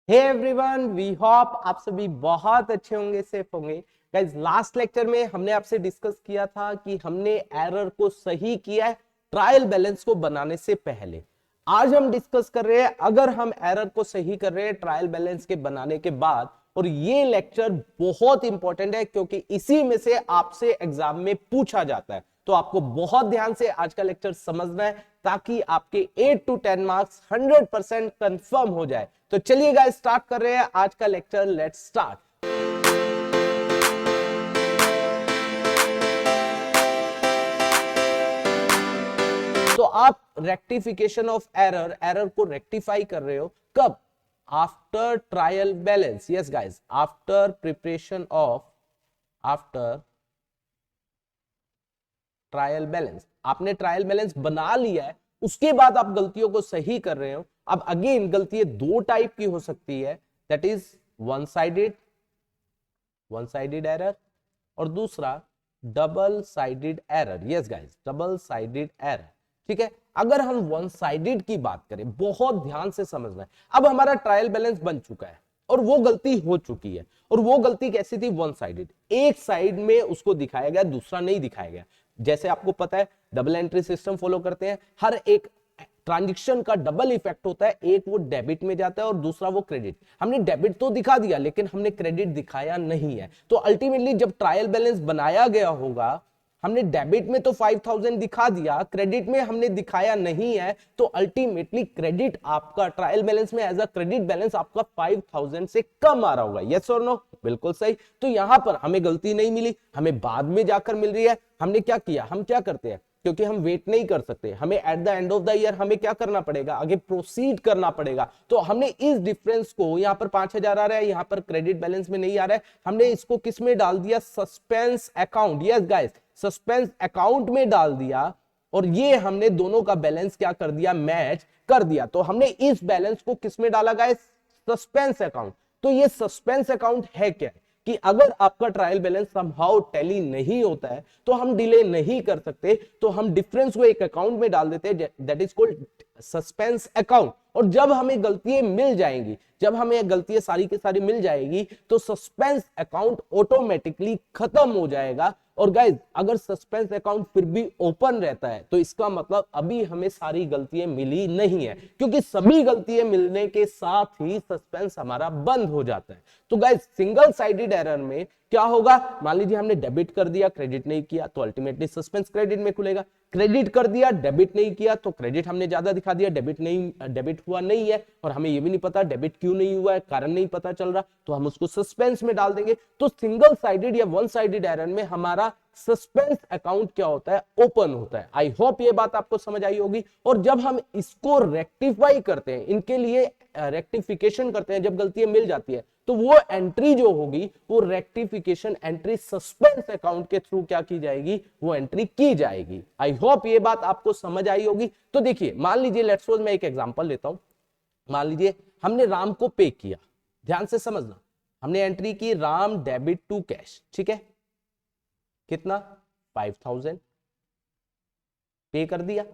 Hey everyone, we hope आप सभी बहुत अच्छे होंगे, सेफ होंगे। गाइस, लास्ट लेक्चर में हमने आपसे डिस्कस किया था कि हमने एरर को सही किया है ट्रायल बैलेंस को बनाने से पहले। आज हम डिस्कस कर रहे हैं अगर हम एरर को सही कर रहे हैं ट्रायल बैलेंस के बनाने के बाद। और ये लेक्चर बहुत इंपॉर्टेंट है क्योंकि इसी में से आपसे एग्जाम में पूछा जाता है, तो आपको बहुत ध्यान से आज का लेक्चर समझना है ताकि आपके 8 to 10 मार्क्स 100% कंफर्म हो जाए। तो चलिए गाइस, स्टार्ट कर रहे हैं आज का लेक्चर। Let's start. तो आप रेक्टिफिकेशन ऑफ एरर, एरर को रेक्टिफाई कर रहे हो कब? After trial balance. Yes guys, after preparation of, after trial balance. आपने ट्रायल बैलेंस बना लिया है, उसके बाद आप गलतियों को सही कर रहे हो। अब अगेन गलतियां दो टाइप की हो सकती है, that is one sided error और दूसरा double sided error. Yes guys, double sided error. ठीक है, अगर हम वन साइडेड की बात करें, बहुत ध्यान से समझना है। अब हमारा ट्रायल बैलेंस बन चुका है और वो गलती हो चुकी है, और वो गलती कैसी थी? वन साइडेड, एक साइड में उसको दिखाया गया, दूसरा नहीं दिखाया गया। जैसे आपको पता है डबल एंट्री सिस्टम फॉलो करते हैं, हर एक ट्रांजेक्शन का डबल इफेक्ट होता है, एक वो डेबिट में जाता है और दूसरा वो क्रेडिट। हमने डेबिट तो दिखा दिया लेकिन हमने क्रेडिट दिखाया नहीं है। तो अल्टीमेटली जब ट्रायल बैलेंस बनाया गया होगा, हमने डेबिट में तो 5000 दिखा दिया, क्रेडिट में हमने दिखाया नहीं है, तो अल्टीमेटली क्रेडिट आपका ट्रायल बैलेंस में एज अ क्रेडिट बैलेंस आपका 5000 से कम आ रहा होगा। यस और नो? बिल्कुल सही। तो यहां पर हमें गलती नहीं मिली, हमें बाद में जाकर मिल रही है। हमने क्या किया? हम क्या करते हैं, क्योंकि हम वेट नहीं कर सकते, हमें at the end of the year हमें क्या करना पड़ेगा, आगे प्रोसीड करना पड़ेगा। तो हमने इस डिफरेंस को, यहां पर 5000 आ रहा है, यहां पर क्रेडिट बैलेंस में नहीं आ रहा है, हमने इसको किस में डाल दिया? Suspense account. Yes guys, suspense account में डाल दिया और ये हमने दोनों का बैलेंस क्या कर दिया? मैच कर दिया। तो हमने इस बैलेंस को किस में डाला गाइस? Suspense account. तो ये सस्पेंस अकाउंट है क्या? कि अगर आपका ट्रायल बैलेंस समहाउ टैली नहीं होता है तो हम डिले नहीं कर सकते, तो हम डिफरेंस को एक अकाउंट में डाल देते हैं, that is called suspense account. और जब हमें गलतियां मिल जाएंगी, जब हमें गलतियां सारी की सारी मिल जाएगी, तो सस्पेंस अकाउंट ऑटोमेटिकली खत्म हो जाएगा। और गाइज, अगर सस्पेंस अकाउंट फिर भी ओपन रहता है तो इसका मतलब अभी हमें सारी गलतियां मिली नहीं है, क्योंकि सभी गलतियां मिलने के साथ ही सस्पेंस हमारा बंद हो जाता है। तो गाइज, सिंगल साइडेड एरर में क्या होगा? मान लीजिए हमने डेबिट कर दिया, क्रेडिट नहीं किया, तो अल्टीमेटली सस्पेंस क्रेडिट में खुलेगा। क्रेडिट कर दिया, डेबिट नहीं किया, तो क्रेडिट हमने ज्यादा दिखा दिया, डेबिट हुआ नहीं है, और हमें ये भी नहीं पता डेबिट क्यों नहीं हुआ है, कारण नहीं पता चल रहा, तो हम उसको सस्पेंस में डाल देंगे। तो सिंगल साइडेड या वन साइडेड एरर में हमारा सस्पेंस अकाउंट क्या होता है? ओपन होता है। आई होप ये बात आपको समझ आई होगी। और जब हम इसको रेक्टिफाई करते हैं, इनके लिए रेक्टिफिकेशन करते हैं, जब गलतियां मिल जाती है, तो वो एंट्री जो होगी वो रेक्टिफिकेशन एंट्री सस्पेंस अकाउंट के थ्रू क्या की जाएगी? वो एंट्री की जाएगी। आई होप ये बात आपको समझ आई होगी। तो देखिए, मान लीजिए लेट्स सपोज मैं एक एग्जांपल लेता हूं। मान लीजिए हमने राम को पे किया, ध्यान से समझना, हमने एंट्री की राम डेबिट टू कैश। ठीक है, कितना? 5000 पे कर दिया।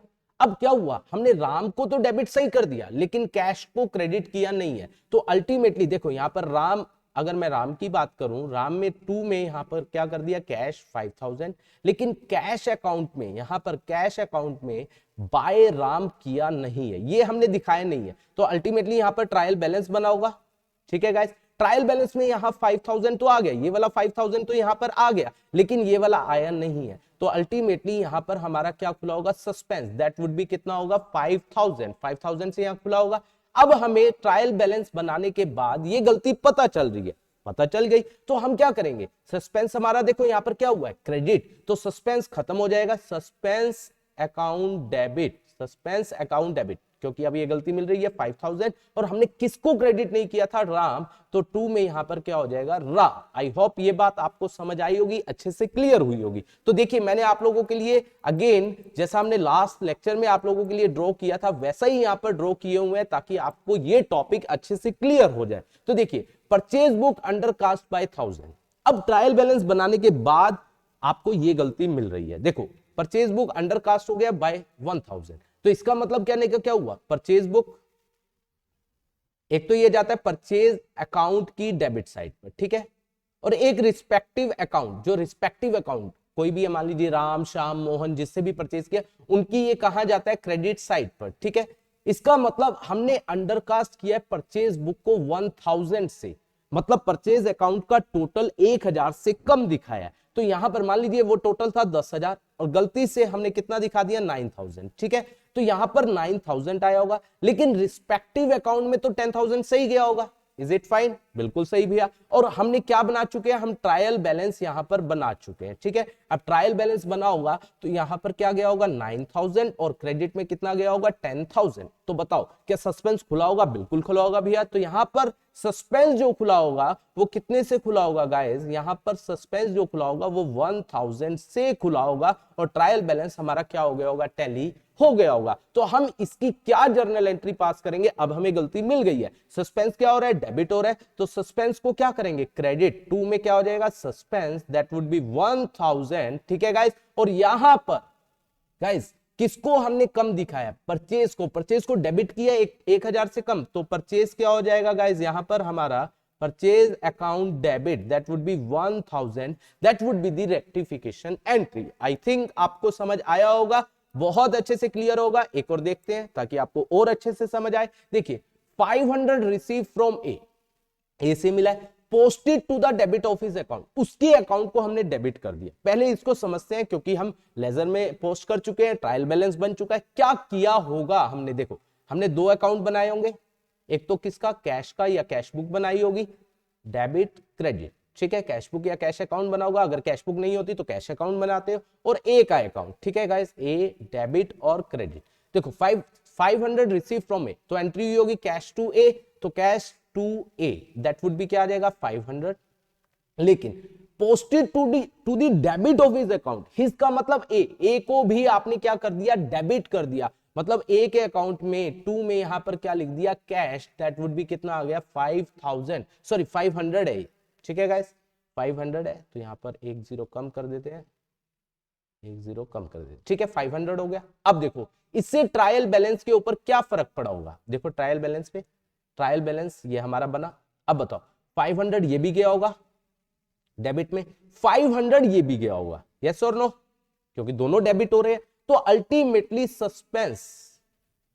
अब क्या हुआ? हमने राम को तो डेबिट सही कर दिया लेकिन कैश को क्रेडिट किया नहीं है। तो अल्टीमेटली देखो, यहां पर राम, अगर मैं राम की बात करूं, राम में 2 में यहां पर क्या कर दिया? कैश 5000, लेकिन कैश अकाउंट में, यहां पर कैश अकाउंट में बाय राम किया नहीं है, ये हमने दिखाया नहीं है। तो अल्टीमेटली यहां पर ट्रायल बैलेंस बना होगा। ठीक है गाइस, ट्रायल बैलेंस में यहां 5000 तो आ गया, ये वाला 5000 तो यहां पर आ गया, लेकिन ये वाला आया नहीं है। तो अल्टीमेटली यहां पर हमारा क्या खुला होगा? सस्पेंस। दैट वुड बी कितना होगा? 5000 से यहां खुला होगा। अब हमें ट्रायल बैलेंस बनाने के बाद ये गलती पता चल रही है, पता चल गई, तो हम क्या करेंगे? सस्पेंस हमारा देखो यहां पर क्या हुआ है? क्रेडिट, तो सस्पेंस खत्म हो जाएगा, suspense account debit, suspense account debit, क्योंकि अब ये गलती मिल रही है 5000 और हमने किसको क्रेडिट नहीं किया था? राम। तो 2 में यहां पर क्या हो जाएगा? रा। आई होप ये बात आपको समझ आई होगी, अच्छे से क्लियर हुई होगी। तो देखिए, मैंने आप लोगों के लिए अगेन, जैसा हमने लास्ट लेक्चर में आप लोगों के लिए ड्रॉ किया था, वैसा ही यहां पर ड्रॉ किए हुए हैं ताकि आपको ये टॉपिक अच्छे से क्लियर हो जाए। तो देखिए, purchase book under cast by 1000। अब ट्रायल बैलेंस बनाने के बाद आपको ये गलती मिल रही है। देखो, परचेज बुक अंडर कास्ट हो गया बाय 1000, तो इसका मतलब क्या नहीं, क्या हुआ? परचेज बुक एक तो ये जाता है परचेज अकाउंट की डेबिट साइड पर, ठीक है, और एक रिस्पेक्टिव अकाउंट, जो रिस्पेक्टिव अकाउंट कोई भी मान लीजिए राम श्याम मोहन जिससे भी परचेज किया उनकी ये कहा जाता है क्रेडिट साइड पर, ठीक है। इसका मतलब हमने अंडरकास्ट किया है परचेज बुक को 1000 से, मतलब परचेज अकाउंट का टोटल 1000 से कम दिखाया है। तो यहां पर मान लीजिए वो टोटल था 10,000 और गलती से हमने कितना दिखा दिया 9000, ठीक है। तो यहां पर 9000 आया होगा, लेकिन रिस्पेक्टिव अकाउंट में तो 10,000 सही गया होगा। Is it fine? बिल्कुल सही भैया। और हमने क्या बना चुके हैं, हम ट्रायल बैलेंस यहां पर बना चुके हैं, ठीक है। अब ट्रायल बैलेंस बना होगा तो यहां पर क्या गया होगा 9000 और क्रेडिट में कितना गया होगा 10,000। तो बताओ क्या सस्पेंस खुला होगा? बिल्कुल खुला होगा भैया। तो यहां पर सस्पेंस जो खुला होगा वो कितने से खुला होगा गाइस? यहां पर सस्पेंस जो खुला होगा वो 1000 से खुला होगा और ट्रायल बैलेंस हमारा क्या हो गया होगा? टैली हो गया होगा। तो हम इसकी क्या जर्नल एंट्री पास करेंगे? अब हमें गलती मिल गई है, सस्पेंस क्या हो रहा है? डेबिट हो रहा है, तो सस्पेंस को क्या करेंगे? क्रेडिट। 2 में क्या हो जाएगा? सस्पेंस, दैट वुड बी 1000, ठीक है गाइस। और यहां पर गाइस किसको हमने कम दिखाया? परचेज को। परचेज को डेबिट किया 1000 से कम, तो परचेज क्या हो जाएगा गाइस? यहां पर हमारा purchase account debit, that would B 1000, that would be the rectification entry. I think आपको समझ आया होगा, बहुत अच्छे से क्लियर होगा। एक और देखते हैं ताकि आपको और अच्छे से समझ आए। देखिए 500 रिसीव फ्रॉम ए से मिला है, posted to the debit of his account, उसके अकाउंट को हमने डेबिट कर दिया। पहले इसको समझते हैं क्योंकि हम लेजर में पोस्ट कर चुके हैं, ट्रायल बैलेंस बन चुका है। क्या किया होगा हमने? देखो हमने 2 अकाउंट बनाए होंगे, एक तो किसका? कैश का या कैश बुक बनाई होगी, डेबिट क्रेडिट, ठीक है। कैश बुक या कैश अकाउंट बना होगा, अगर कैश बुक नहीं होती तो कैश अकाउंट बनाते हो, और ए का अकाउंट, ठीक है गाइस, ए डेबिट और क्रेडिट। देखो 500 रिसीव फ्रॉम ए, तो एंट्री हुई होगी कैश टू ए, तो cash to A that would be क्या आ जाएगा? 500। लेकिन posted to the debit of his account, his का मतलब ए को भी आपने क्या कर दिया? डेबिट कर दिया। मतलब ए के अकाउंट में 2 में यहां पर क्या लिख दिया? कैश, दैट वुड बी कितना आ गया? 5000, सॉरी 500 है, ठीक है गाइस 500 है। तो यहां पर एक जीरो कम कर देते हैं, एक जीरो कम कर देते, ठीक है 500 हो गया। अब देखो इससे ट्रायल बैलेंस के ऊपर क्या फर्क पड़ा होगा? देखो ट्रायल बैलेंस पे, ट्रायल बैलेंस ये हमारा बना। अब बताओ 500 ये भी गया होगा डेबिट में, 500 ये भी गया होगा, यस और नो? क्योंकि दोनों डेबिट हो रहे हैं। तो अल्टीमेटली सस्पेंस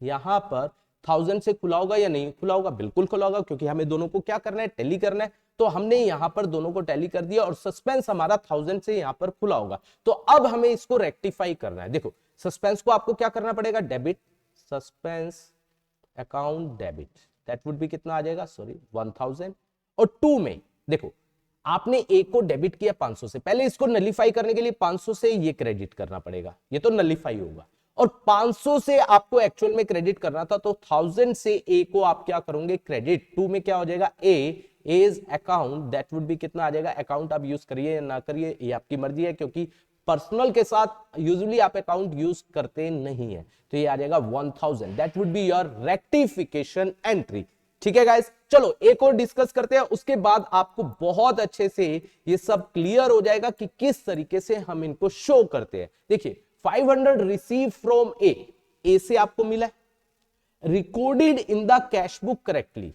यहां पर 1000 से खुला होगा या नहीं खुला होगा? बिल्कुल खुला होगा, क्योंकि हमें दोनों को क्या करना है? टैली करना है। तो हमने यहां पर दोनों को टैली कर दिया और सस्पेंस हमारा 1000 से यहां पर खुला होगा। तो अब हमें इसको रेक्टिफाई करना है। देखो सस्पेंस को आपको क्या करना पड़ेगा? Debit, suspense account debit, that would be कितना आ जाएगा? सॉरी 1000। और 2 में देखो आपने ए को डेबिट किया 500 से, पहले इसको नलीफाई करने के लिए 500 से ये क्रेडिट करना पड़ेगा, ये तो नलीफाई होगा। और 500 से आपको एक्चुअल में क्रेडिट करना था, तो 1000 से ए को आप क्या करोगे? क्रेडिट। 2 में क्या हो जाएगा? A is account, that would be कितना आ जाएगा? अकाउंट आप यूज करिए या ना करिए ये आपकी मर्जी है, क्योंकि पर्सनल के साथ यूजुअली आप अकाउंट यूज करते नहीं है। तो ये आ जाएगा 1000, that would be your rectification entry, ठीक है गाइस। चलो एक और डिस्कस करते हैं, उसके बाद आपको बहुत अच्छे से ये सब क्लियर हो जाएगा कि किस तरीके से हम इनको शो करते हैं। देखिए 500 रिसीव फ्रॉम ए से आपको मिला, recorded in the cash book correctly,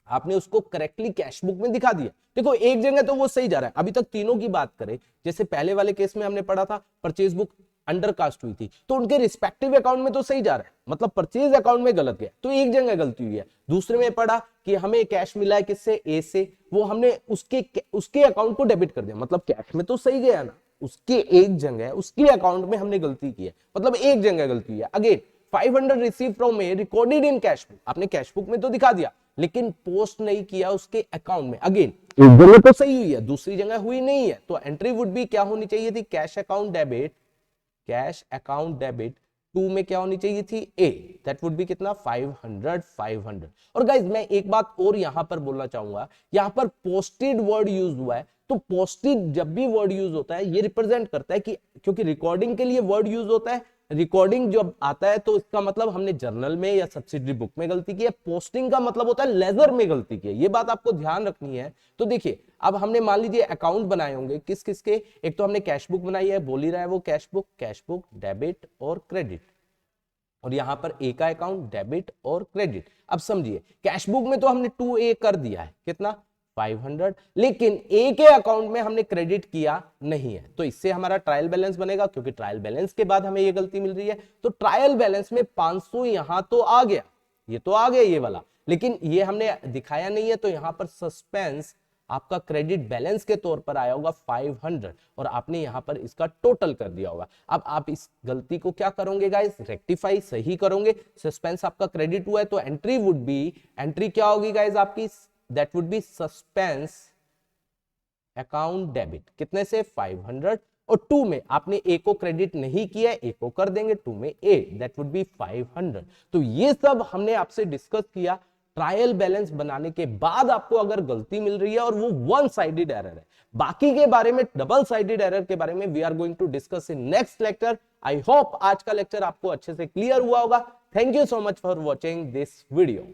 आपने उसको करेक्टली कैश बुक में दिखा दिया। देखो एक जगह तो वो सही जा रहा है। अभी तक तीनों की बात करें, जैसे पहले वाले केस में हमने पढ़ा था परचेज बुक अंडरकास्ट हुई थी, तो उनके रिस्पेक्टिव अकाउंट में तो सही जा रहा है, मतलब परचेज अकाउंट में गलत गया, तो एक जगह गलती हुई है। दूसरे में पढ़ा कि हमें कैश मिला है किससे? ए से, वो हमने उसके अकाउंट को डेबिट कर दिया, मतलब कैश में तो सही गया ना, उसके एक जगह उसके अकाउंट में हमने गलती की है, मतलब एक जगह गलती है। Again 500 receive from A recorded in cash book, आपने कैश बुक में तो दिखा दिया लेकिन पोस्ट नहीं किया उसके अकाउंट में। अगेन एक जगह तो सही हुई है, दूसरी जगह हुई नहीं है, तो एंट्री वुड बी क्या होनी चाहिए थी? Cash account debit, cash account debit. 2 में क्या होनी चाहिए थी? ए, दैट वुड बी कितना? 500। और गाइज मैं एक बात और यहां पर बोलना चाहूंगा, यहां पर पोस्टेड वर्ड यूज हुआ है, तो पोस्टेड जब भी वर्ड यूज होता है ये रिप्रेजेंट करता है कि, क्योंकि रिकॉर्डिंग के लिए वर्ड यूज होता है, रिकॉर्डिंग जब आता है तो इसका मतलब हमने जर्नल में या सब्सिडरी बुक में गलती की है, पोस्टिंग का मतलब होता है लेजर में गलती की है, ये बात आपको ध्यान रखनी है। तो देखिए अब हमने मान लीजिए अकाउंट बनाए होंगे किस किस के, एक तो हमने कैश बुक बनाई है, बोल ही रहा है वो कैश बुक डेबिट और क्रेडिट, और यहां पर ए का अकाउंट डेबिट और क्रेडिट। अब समझिए कैश बुक में तो हमने 2A कर दिया है, कितना 500, लेकिन ए के अकाउंट में हमने क्रेडिट किया नहीं है, तो इससे हमारा ट्रायल बैलेंस बनेगा, क्योंकि ट्रायल बैलेंस के बाद हमें ये गलती मिल रही है। तो ट्रायल बैलेंस में 500 यहां तो आ गया, ये तो आ गया ये वाला, लेकिन ये हमने दिखाया नहीं है, तो यहां पर सस्पेंस आपका क्रेडिट बैलेंस के तौर पर आया होगा 500 और आपने यहां पर इसका टोटल कर दिया होगा। अब आप इस गलती को क्या करोगे गाइस, रेक्टिफाई सही करोगे। सस्पेंस आपका क्रेडिट हुआ है तो एंट्री वुड बी, एंट्री क्या होगी गाइस आपकी, that would B suspense account debit, कितने से 500, और 2 में आपने ए को क्रेडिट नहीं किया, ए को कर देंगे 2 में ए, दैट वुड बी 500। तो ये सब हमने आपसे डिस्कस किया। ट्रायल बैलेंस बनाने के बाद आपको अगर गलती मिल रही है और वो वन साइडेड एरर है, बाकी के बारे में, डबल साइडेड एरर के बारे में we are going to discuss in next lecture. I hope आज का लेक्चर आपको अच्छे से क्लियर हुआ होगा। Thank you so much for watching this video.